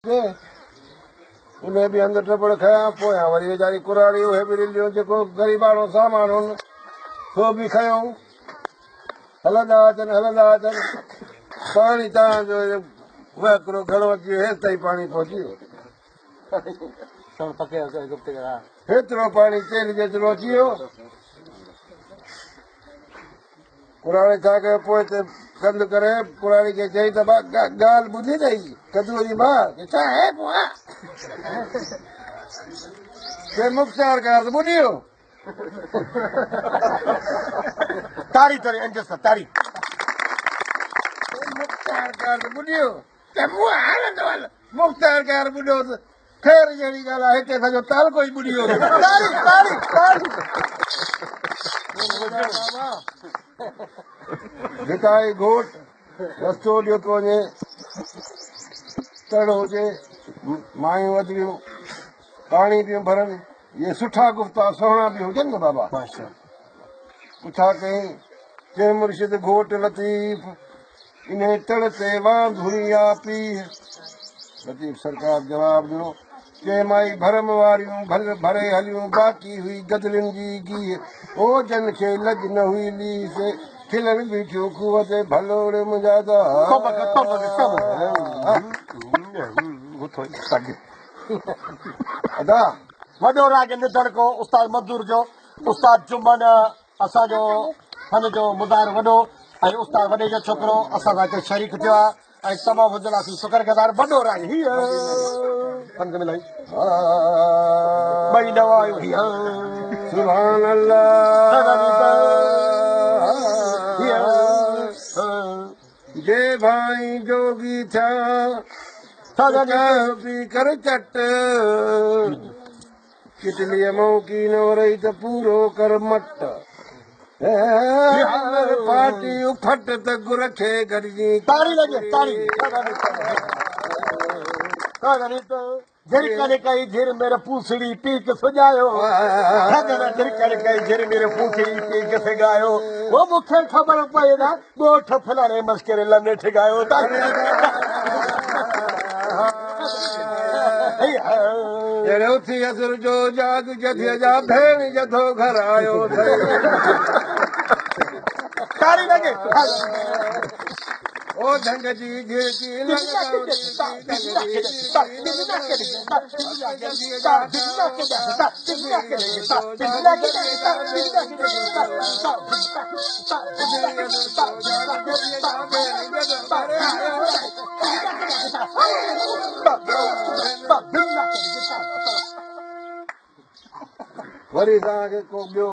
के उन्हें भी अंदर टपड़ खाया पोया वरी वेचारी कुराड़ी उहे भी रिलियो जेको गरीबाणो सामान हुन सो भी खयूं हलंदा अचनि पाणी तव्हांजो उहा हिकिड़ो घणो अची वियो हेसि ताईं पाणी पहुची वियो हेतिरो पाणी तेल जेतिरो अची वियो कुराड़ी छा कयो पोइ हिते कंधु करे कुराड़ी खे चई त ॻाल्हि ॿुधी अथई कदूअ जी मां छा आहे पोइ के मुख़्तियार कार त ॿुधी वियो तारी तोरे अंज सां तारी मुख़्तियार कार त ॿुधी वियो त मूं हलंदो हल मुख़्तियार कार ॿुधो त ख़ैर जहिड़ी ॻाल्हि आहे हिते सॼो तालको ई ॿुधी वियो तारी तारी तारी भिकाई घोट रस्तो ॾियो थो वञे तड़ो हुजे मायूं वधियूं पाणी पियूं भरनि इहे सुठा गुफ़्ता सुहिणा बि हुजनि न बाबा पुछा कई चए मुर्शिद घोट लतीफ़ इन तड़ ते वांधुरी आ पीउ लतीफ़ सरकार जवाब ॾिनो चए माई भरम वारियूं भरे हलियूं बाक़ी हुई गदरियुनि जी गीह ओ जन खे लॼ न हुई लीस खिलण बीठियूं खूह ते भलोड़े मुंहिंजा अदा वॾो राग निधन को उस्ताद मज़दूर जो उस्ताद जुम्मन असांजो फन जो मुदार वॾो ऐं उस्ताद वॾे जो छोकिरो असां सां हिते शरीक थियो आहे ऐं तमामु हुजलासीं शुक्रगुज़ार वॾो राग हीअ पंध मिलाई ॿई दवायूं हीअ सुभान अल्लाह जे भाई जोगी थिया पी कर चट किटलीअ मौकी न वरई त पूरो कर मट पार्टी उफट त गुर खे गॾिजी ताड़ी लॻे ताड़ी झिरकड़ कई झिर मेरे पूसड़ी पी के सुजायो झिरकड़ कई झिर मेरे पूसड़ी पी के सगायो वो मूंखे ख़बर पई ना ॻोठ फलाणे मस्करे लने ठगायो अहिड़ो थी असुर जो जाग जथिया जा भेण जथो घर आयो ताड़ी लॻे ओ ढंग जी झिरकी वरी तव्हांखे को ॿियो